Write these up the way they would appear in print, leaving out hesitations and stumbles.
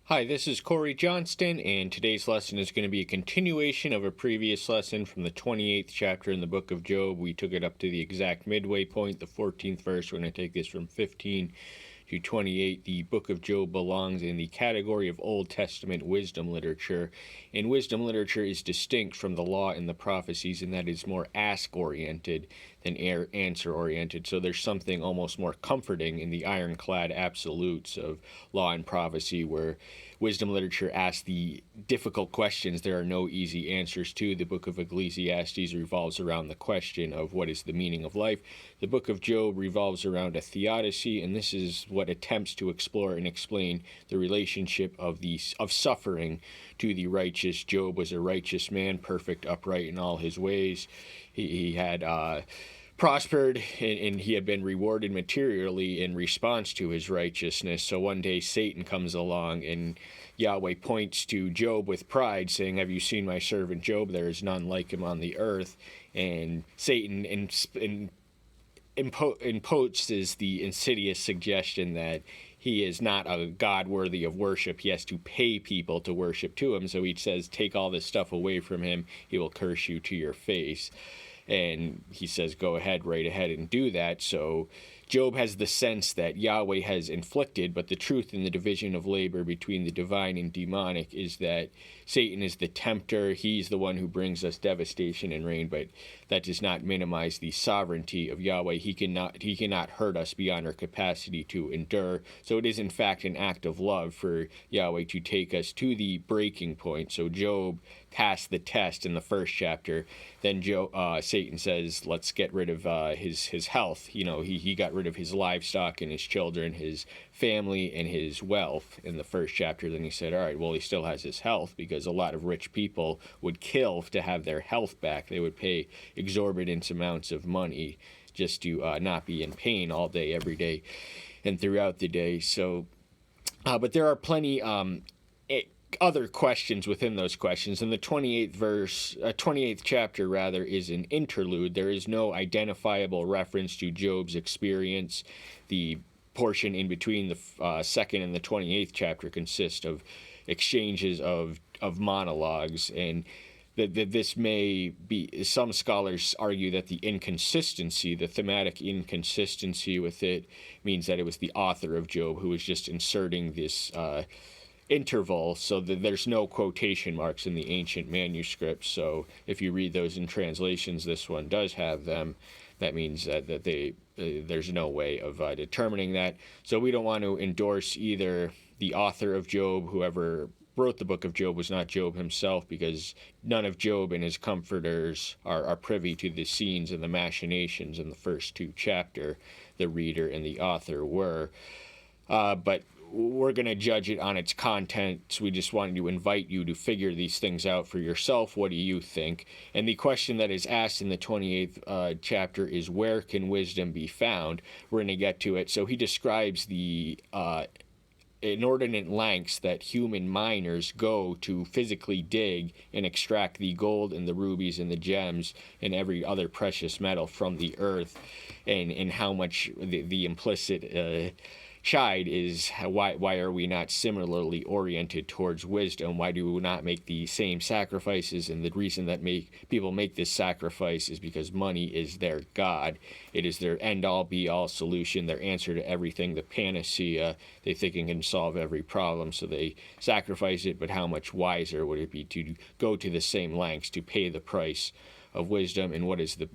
Hi, this is Corey Johnston, and today's lesson is going to be a continuation of a previous lesson from the 28th chapter in the book of Job. We took it up to the exact midway point, the 14th verse. We're going to take this from 15 to 28. The book of Job belongs in the category of Old Testament wisdom literature, and wisdom literature is distinct from the law and the prophecies in that it's more ask-oriented than answer-oriented. So there's something almost more comforting in the ironclad absolutes of law and prophecy, where wisdom literature asks the difficult questions there are no easy answers to. The book of Ecclesiastes revolves around the question of what is the meaning of life. The book of Job revolves around a theodicy, and this is what attempts to explore and explain the relationship of suffering to the righteous. Job was a righteous man, perfect, upright in all his ways. He had prospered, and he had been rewarded materially in response to his righteousness. So one day Satan comes along, and Yahweh points to Job with pride, saying, "Have you seen my servant Job? There is none like him on the earth." And Satan imposes the insidious suggestion that he is not a God worthy of worship. He has to pay people to worship to him. So he says, take all this stuff away from him. He will curse you to your face. And he says, go ahead, right ahead and do that. So Job has the sense that Yahweh has inflicted, but the truth in the division of labor between the divine and demonic is that Satan is the tempter. He's the one who brings us devastation and rain, but that does not minimize the sovereignty of Yahweh. He cannot hurt us beyond our capacity to endure. So it is in fact an act of love for Yahweh to take us to the breaking point. So Job passed the test in the first chapter. Then Satan says, let's get rid of his health. He got rid of his livestock and his children, his family, and his wealth in the first chapter. Then he said, all right, well, he still has his health, because a lot of rich people would kill to have their health back. They would pay exorbitant amounts of money just to not be in pain all day, every day, and throughout the day. So, but there are plenty other questions within those questions. And the 28th chapter rather, is an interlude. There is no identifiable reference to Job's experience. The portion in between the second and the 28th chapter consists of exchanges of monologues, and that this may be, some scholars argue that the thematic inconsistency with it means that it was the author of Job who was just inserting this interval, so that there's no quotation marks in the ancient manuscripts. So if you read those in translations, this one does have them. That means that there's no way of determining that. So we don't want to endorse either the author of Job. Whoever wrote the book of Job was not Job himself, because none of Job and his comforters are privy to the scenes and the machinations in the first two chapters. The reader and the author were. But we're going to judge it on its content. We just wanted to invite you to figure these things out for yourself. What do you think? And the question that is asked in the 28th chapter is, where can wisdom be found? We're going to get to it. So he describes the inordinate lengths that human miners go to physically dig and extract the gold and the rubies and the gems and every other precious metal from the earth, and how much the implicit chide is, why are we not similarly oriented towards wisdom? Why do we not make the same sacrifices? And the reason that people make this sacrifice is because money is their god. It is their end-all be-all solution, their answer to everything, the panacea. They think it can solve every problem, so they sacrifice it. But how much wiser would it be to go to the same lengths to pay the price of wisdom? And what is the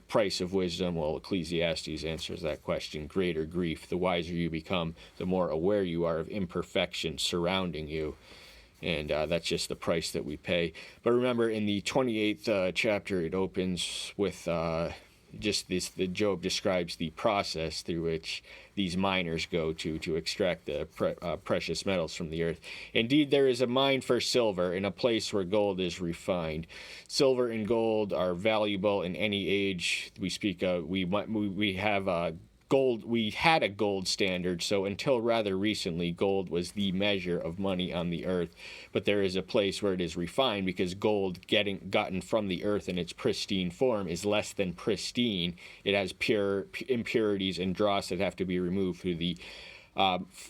price of wisdom? Well, Ecclesiastes answers that question. Greater grief. The wiser you become, the more aware you are of imperfection surrounding you. And that's just the price that we pay. But remember, in the 28th chapter, it opens with just this. The Job describes the process through which these miners go to extract the precious metals from the earth. Indeed, there is a mine for silver in a place where gold is refined. Silver and gold are valuable in any age. We speak of, we have gold. We had a gold standard, so until rather recently, gold was the measure of money on the earth. But there is a place where it is refined, because gold gotten from the earth in its pristine form is less than pristine. It has pure impurities and dross that have to be removed through the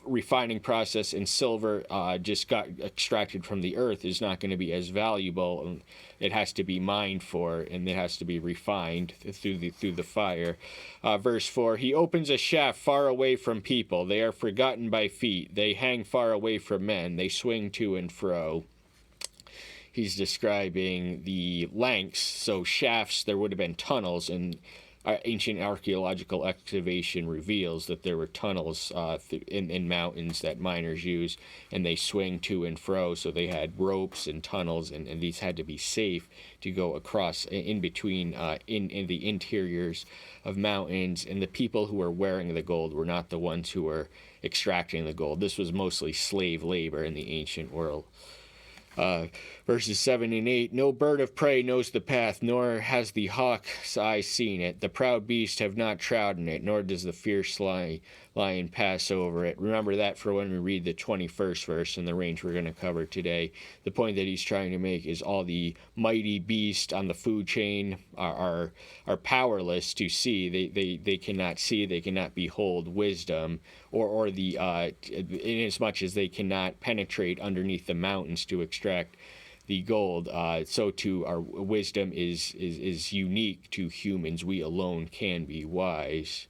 refining process, and silver just got extracted from the earth is not going to be as valuable. It has to be mined for, and it has to be refined through the fire. Verse 4, he opens a shaft far away from people. They are forgotten by feet. They hang far away from men. They swing to and fro. He's describing the lengths. So shafts, there would have been tunnels, and ancient archaeological excavation reveals that there were tunnels in mountains that miners use, and they swing to and fro. So they had ropes and tunnels, and these had to be safe to go across in between in the interiors of mountains. And the people who were wearing the gold were not the ones who were extracting the gold. This was mostly slave labor in the ancient world. Verses 7 and 8, no bird of prey knows the path, nor has the hawk's eye seen it. The proud beast have not trodden it, nor does the fierce lion pass over it. Remember that for when we read the 21st verse in the range we're going to cover today. The point that he's trying to make is all the mighty beasts on the food chain are powerless to see. They cannot see, they cannot behold wisdom, or the in as much as they cannot penetrate underneath the mountains to extract the gold. So too our wisdom is unique to humans. We alone can be wise.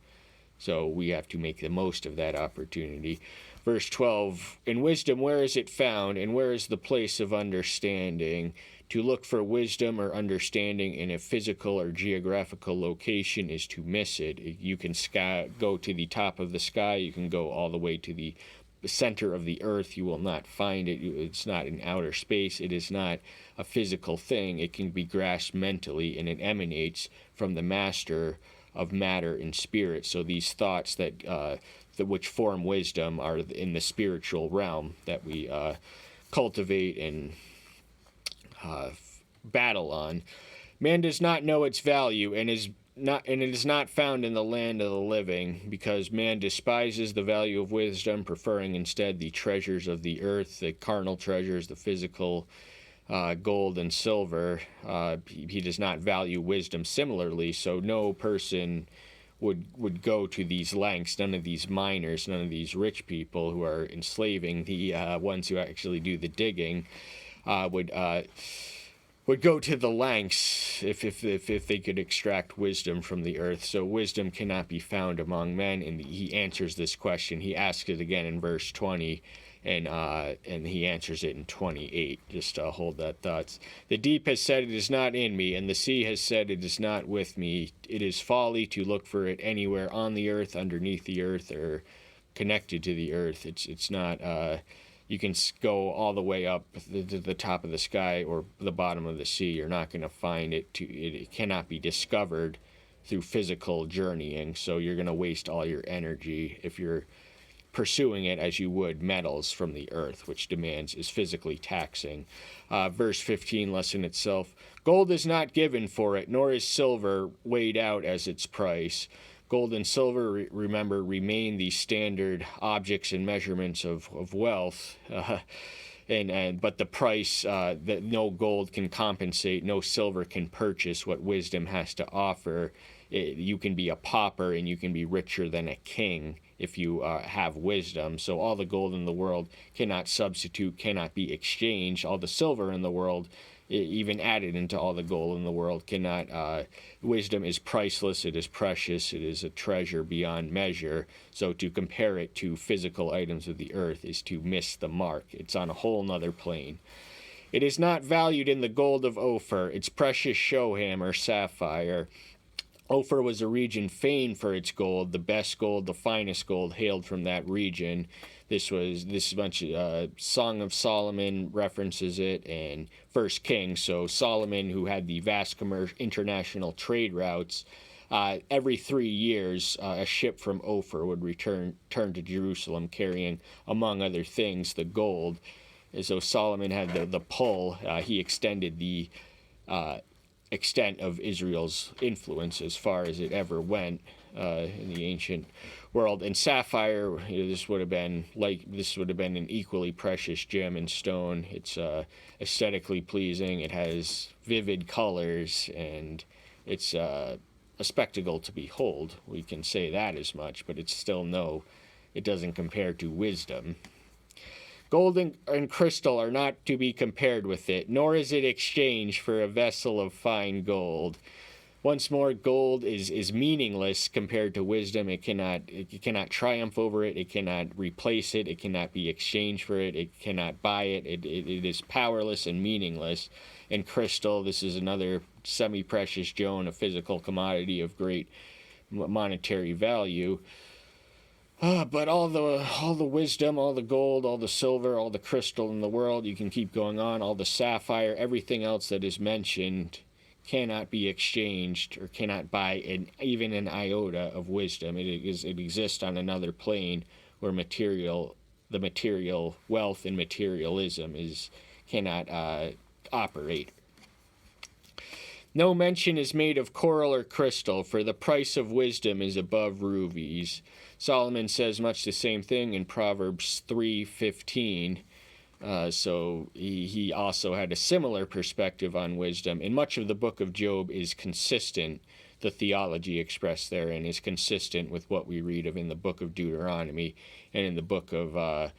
So we have to make the most of that opportunity. Verse 12, in wisdom, where is it found, and where is the place of understanding? To look for wisdom or understanding in a physical or geographical location is to miss it. You can go to the top of the sky, you can go all the way to the center of the earth. You will not find it. It's not in outer space. It is not a physical thing. It can be grasped mentally, and it emanates from the master of matter and spirit. So these thoughts that which form wisdom are in the spiritual realm that we cultivate and battle on. Man does not know its value, and it is not found in the land of the living, because man despises the value of wisdom, preferring instead the treasures of the earth, the carnal treasures, the physical gold and silver. He does not value wisdom similarly, so no person would go to these lengths. None of these miners, none of these rich people who are enslaving the ones who actually do the digging would go to the lengths if they could extract wisdom from the earth. So wisdom cannot be found among men, and he answers this question. He asks it again in verse 20, and he answers it in 28. Just to hold that thought. The deep has said, it is not in me, and the sea has said, it is not with me. It is folly to look for it anywhere on the earth, underneath the earth, or connected to the earth. It's not. You can go all the way up to the top of the sky or the bottom of the sea. You're not going to find it. It cannot be discovered through physical journeying. So you're going to waste all your energy if you're pursuing it as you would metals from the earth, which is physically taxing. Verse 15, lesson itself. Gold is not given for it, nor is silver weighed out as its price. Gold and silver, remember, remain the standard objects and measurements of wealth, but the price that no gold can compensate, no silver can purchase what wisdom has to offer. You can be a pauper and you can be richer than a king if you have wisdom. So all the gold in the world cannot substitute, cannot be exchanged. All the silver in the world, even added into all the gold in the world, cannot. Wisdom is priceless, it is precious, it is a treasure beyond measure. So to compare it to physical items of the earth is to miss the mark. It's on a whole nother plane. It is not valued in the gold of Ophir, its precious Shoham or sapphire. Ophir was a region famed for its gold. The best gold, the finest gold, hailed from that region. This bunch Song of Solomon references it, and First Kings. So Solomon, who had the vast international trade routes, every 3 years a ship from Ophir would turn to Jerusalem, carrying, among other things, the gold. And so Solomon had the pull. He extended the extent of Israel's influence as far as it ever went in the ancient world. And sapphire, this would have been an equally precious gem and stone. It's aesthetically pleasing. It has vivid colors, and it's a spectacle to behold. We can say that as much, but it's still no it doesn't compare to wisdom. Gold and crystal are not to be compared with it, nor is it exchanged for a vessel of fine gold. Once more, gold is meaningless compared to wisdom. It cannot triumph over it. It cannot replace it. It cannot be exchanged for it. It cannot buy it. It is powerless and meaningless. And crystal, this is another semi-precious stone, a physical commodity of great monetary value. But all the wisdom, all the gold, all the silver, all the crystal in the world, you can keep going on, all the sapphire, everything else that is mentioned cannot be exchanged or cannot buy even an iota of wisdom. It exists on another plane where the material wealth and materialism cannot operate. No mention is made of coral or crystal, for the price of wisdom is above rubies. Solomon says much the same thing in Proverbs 3:15. So he also had a similar perspective on wisdom. And much of the book of Job is consistent. The theology expressed therein is consistent with what we read of in the book of Deuteronomy and in the book of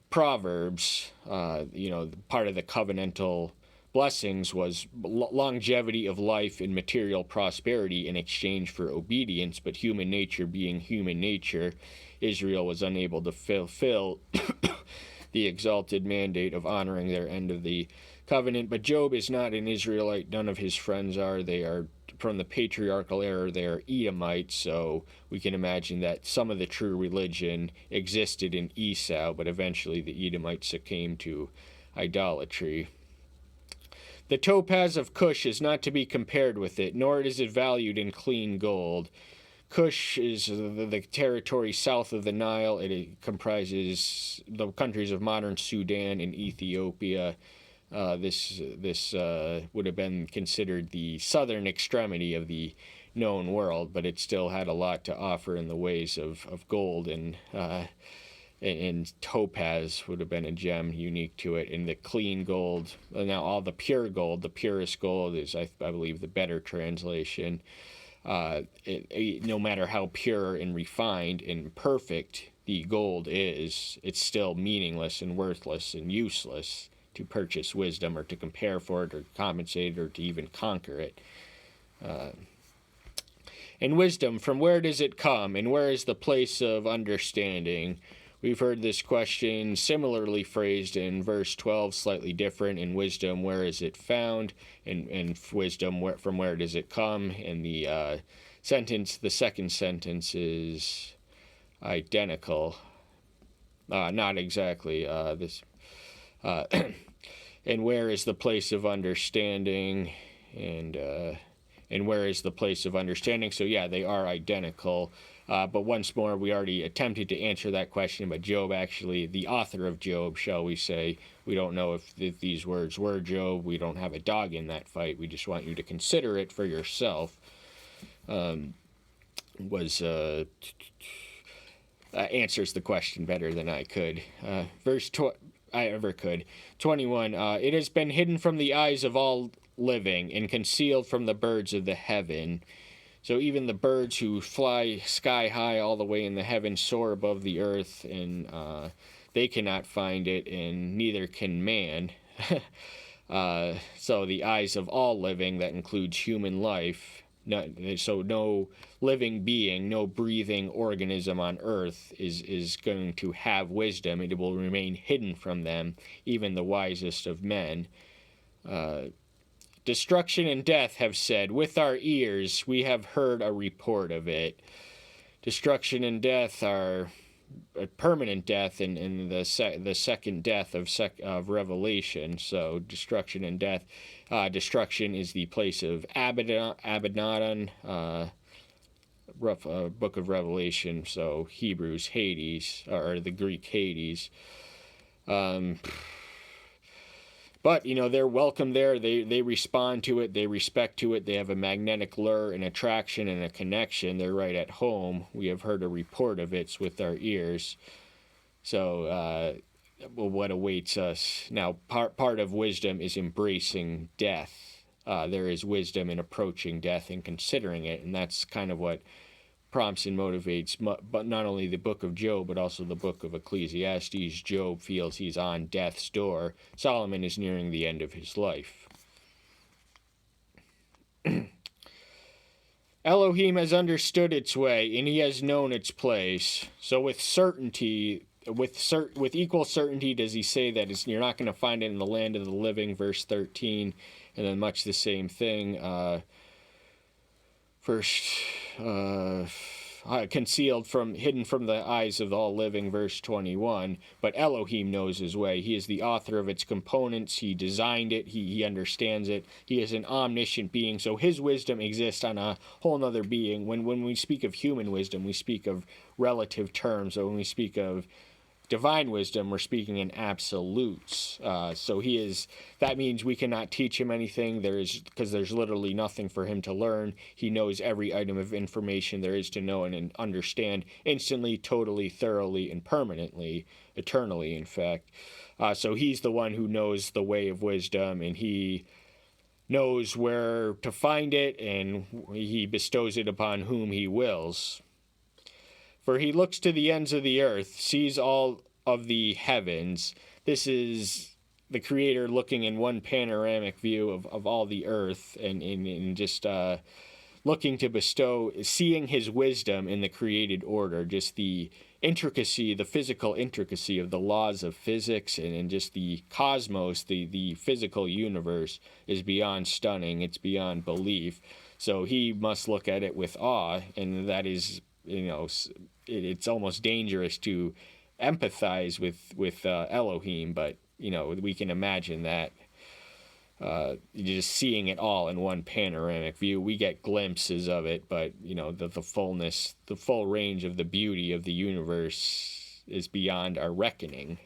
Proverbs. Part of the covenantal blessings was longevity of life and material prosperity in exchange for obedience, but human nature being human nature, Israel was unable to fulfill the exalted mandate of honoring their end of the covenant. But Job is not an Israelite. None of his friends are. They are from the patriarchal era. They are Edomites, so we can imagine that some of the true religion existed in Esau, but eventually the Edomites succumbed to idolatry. The topaz of Cush is not to be compared with it, nor is it valued in clean gold. Cush is the territory south of the Nile. It comprises the countries of modern Sudan and Ethiopia. This would have been considered the southern extremity of the known world, but it still had a lot to offer in the ways of gold, and topaz would have been a gem unique to it. And the clean gold, now all the pure gold, the purest gold is, I believe, the better translation. No matter how pure and refined and perfect the gold is, it's still meaningless and worthless and useless to purchase wisdom or to compare for it or compensate or to even conquer it. And wisdom, from where does it come, and where is the place of understanding? We've heard this question similarly phrased in verse 12, slightly different. In wisdom, where is it found? And wisdom, from where does it come? And the second sentence is identical. Not exactly. And where is the place of understanding? And where is the place of understanding? So yeah, they are identical. But once more, we already attempted to answer that question, but Job actually, the author of Job, shall we say, we don't know if these words were Job. We don't have a dog in that fight. We just want you to consider it for yourself. Answers the question better than I could. I ever could. 21, it has been hidden from the eyes of all living and concealed from the birds of the heaven. So even the birds who fly sky high all the way in the heavens soar above the earth, and they cannot find it, and neither can man. So the eyes of all living, that includes human life. So no living being, no breathing organism on earth is going to have wisdom. It will remain hidden from them, even the wisest of men. Destruction and death have said, with our ears we have heard a report of it. Destruction and death are a permanent death in the second death of Revelation. So destruction and death. Destruction is the place of Abaddon, book of Revelation. So Hebrews, Hades, or the Greek Hades. But, they're welcome there. They respond to it. They respect to it. They have a magnetic lure, an attraction, and a connection. They're right at home. We have heard a report of it with our ears. So, what awaits us? Now, part of wisdom is embracing death. There is wisdom in approaching death and considering it. And that's kind of what prompts and motivates, but not only the book of Job, but also the book of Ecclesiastes. Job feels he's on death's door. Solomon is nearing the end of his life. Elohim has understood its way, and he has known its place. So with certainty, with equal certainty does he say that you're not going to find it in the land of the living, verse 13, and then much the same thing, hidden from the eyes of all living, verse 21. But Elohim knows his way. He is the author of its components. He designed it. He understands it. He is an omniscient being, so his wisdom exists on a whole other being. When we speak of human wisdom, we speak of relative terms. So when we speak of divine wisdom, we're speaking in absolutes. So that means we cannot teach him anything. Because there's literally nothing for him to learn. He knows every item of information there is to know and understand instantly, totally, thoroughly, and permanently, eternally, in fact. So he's the one who knows the way of wisdom, and he knows where to find it, and he bestows it upon whom he wills. For he looks to the ends of the earth, sees all of the heavens. This is the Creator looking in one panoramic view of all the earth, and just looking to bestow, seeing his wisdom in the created order, just the intricacy, the physical intricacy of the laws of physics, and just the cosmos, the physical universe is beyond stunning. It's beyond belief. So he must look at it with awe, and that is, it's almost dangerous to empathize with Elohim, but we can imagine that. Just seeing it all in one panoramic view, we get glimpses of it, but the fullness, the full range of the beauty of the universe is beyond our reckoning,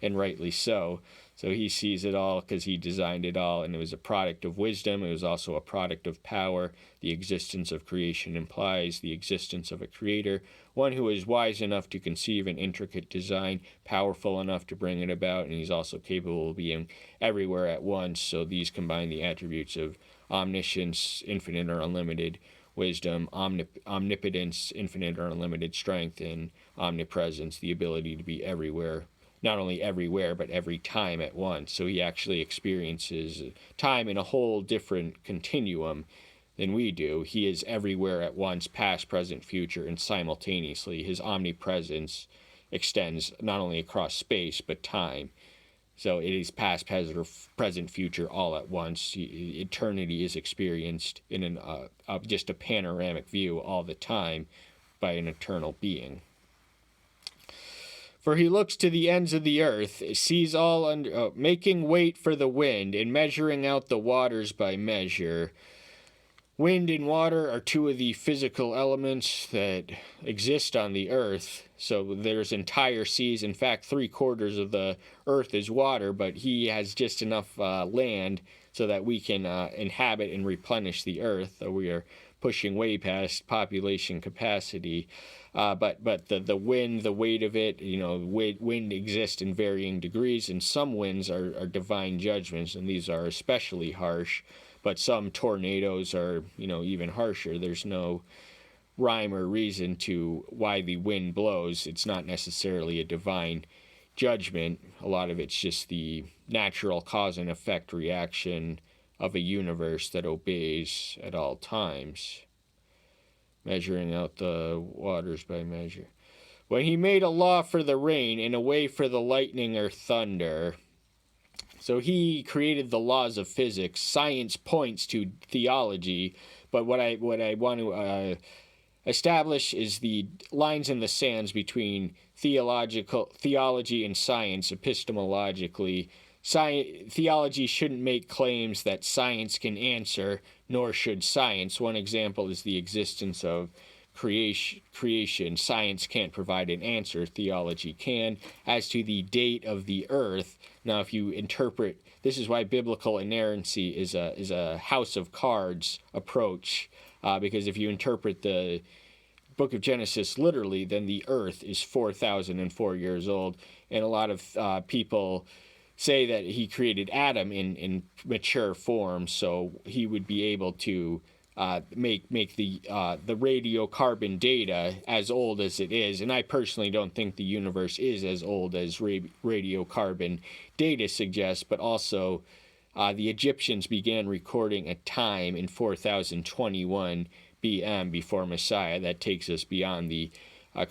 and rightly so. So he sees it all because he designed it all, and it was a product of wisdom. It was also a product of power. The existence of creation implies the existence of a creator, one who is wise enough to conceive an intricate design, powerful enough to bring it about, and he's also capable of being everywhere at once. So these combine the attributes of omniscience, infinite or unlimited wisdom, omnipotence, infinite or unlimited strength, and omnipresence, the ability to be everywhere. Not only everywhere, but every time at once. So he actually experiences time in a whole different continuum than we do. He is everywhere at once, past, present, future, and simultaneously. His omnipresence extends not only across space, but time. So it is past, present, future, all at once. Eternity is experienced in just a panoramic view all the time by an eternal being. For he looks to the ends of the earth, sees all making weight for the wind, and measuring out the waters by measure. Wind and water are two of the physical elements that exist on the earth. So there's entire seas. In fact, 3/4 of the earth is water, but he has just enough land so that we can inhabit and replenish the earth. We are pushing way past population capacity. But the wind, the weight of it, wind exists in varying degrees, and some winds are divine judgments, and these are especially harsh. But some tornadoes are, even harsher. There's no rhyme or reason to why the wind blows. It's not necessarily a divine judgment. A lot of it's just the natural cause and effect reaction of a universe that obeys at all times. Measuring out the waters by measure. When he made a law for the rain and a way for the lightning or thunder. So he created the laws of physics. Science points to theology, but what I want to establish is the lines in the sands between theology and science epistemologically. Theology shouldn't make claims that science can answer, nor should science. One example is the existence of creation. Science can't provide an answer. Theology can. As to the date of the earth, now if you interpret, this is why biblical inerrancy is a house of cards approach, because if you interpret the book of Genesis literally, then the earth is 4,004 years old, and a lot of people say that he created Adam in mature form, so he would be able to make the radiocarbon data as old as it is. And I personally don't think the universe is as old as radiocarbon data suggests, but also the Egyptians began recording a time in 4021 BM before Messiah. That takes us beyond the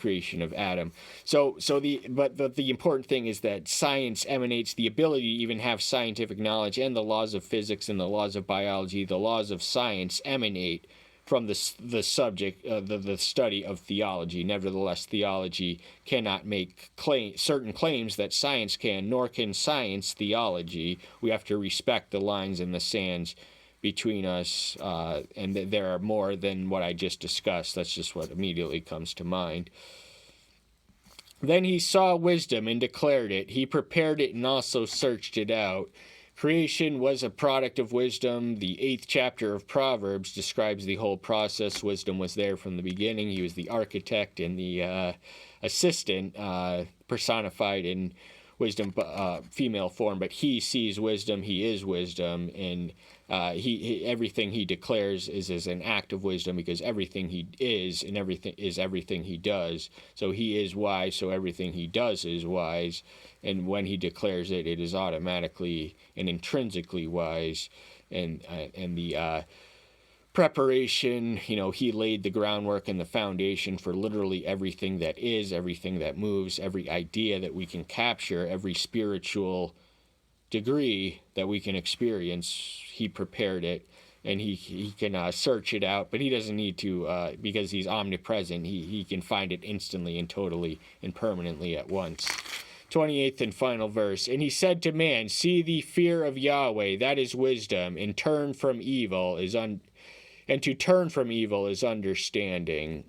creation of Adam. But the important thing is that science emanates, the ability to even have scientific knowledge, and the laws of physics and the laws of biology, the laws of science emanate from the subject, the study of theology. Nevertheless, theology cannot make certain claims that science can, nor can science theology. We have to respect the lines and the sands between us, and there are more than what I just discussed. That's just what immediately comes to mind. Then he saw wisdom and declared it. He prepared it and also searched it out. Creation was a product of wisdom. The 8th chapter of Proverbs describes the whole process. Wisdom was there from the beginning. He was the architect and the assistant, personified in wisdom, female form, but he sees wisdom. He is wisdom, and he everything he declares is as an act of wisdom, because everything he is and everything he does. So he is wise, so everything he does is wise, and when he declares it, it is automatically and intrinsically wise. And the preparation, he laid the groundwork and the foundation for literally everything that is, everything that moves, every idea that we can capture, every spiritual degree that we can experience. He prepared it, and he can search it out, but he doesn't need to, because he's omnipresent. He can find it instantly and totally and permanently at once. 28th and final verse. And he said to man, see the fear of Yahweh, that is wisdom, and turn from evil and to turn from evil is understanding.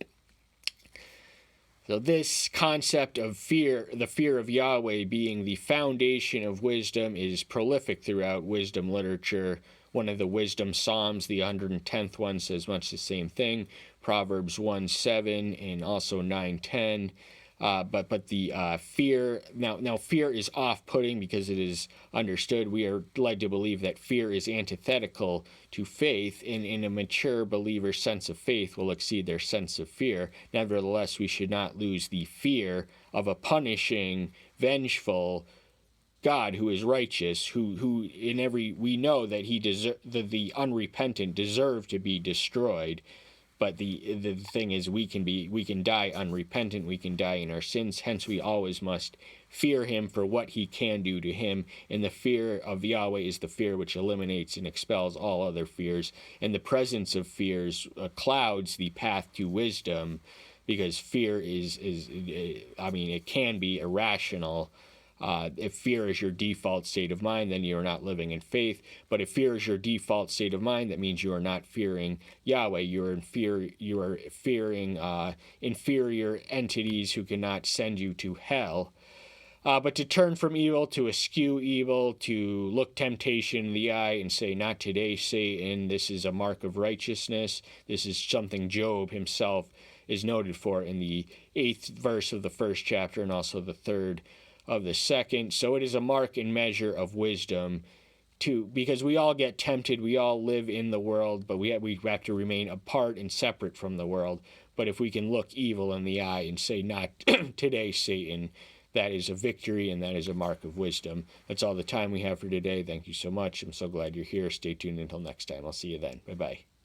So this concept of fear, the fear of Yahweh being the foundation of wisdom, is prolific throughout wisdom literature. One of the wisdom psalms, the 110th one, says much the same thing. Proverbs 1:7 and also 9:10. But the fear, now fear is off-putting because it is understood. We are led to believe that fear is antithetical to faith, and in a mature believer's sense of faith will exceed their sense of fear. Nevertheless, we should not lose the fear of a punishing, vengeful God who is righteous, who in every, we know that the unrepentant deserve to be destroyed. But the thing is, we can die unrepentant, we can die in our sins, hence we always must fear him for what he can do to him. And the fear of Yahweh is the fear which eliminates and expels all other fears. And the presence of fears clouds the path to wisdom, because fear it can be irrational. If fear is your default state of mind, then you are not living in faith. But if fear is your default state of mind, that means you are not fearing Yahweh. You are fearing inferior entities who cannot send you to hell. But to turn from evil, to eschew evil, to look temptation in the eye and say, not today, Satan, this is a mark of righteousness. This is something Job himself is noted for in the 8th verse of the 1st chapter and also the 3rd of the 2nd. So it is a mark and measure of wisdom, because we all get tempted, we all live in the world, but we have to remain apart and separate from the world. But if we can look evil in the eye and say, not today, Satan, that is a victory, and that is a mark of wisdom. That's all the time we have for today. Thank you so much. I'm so glad you're here. Stay tuned until next time. I'll see you then. Bye-bye.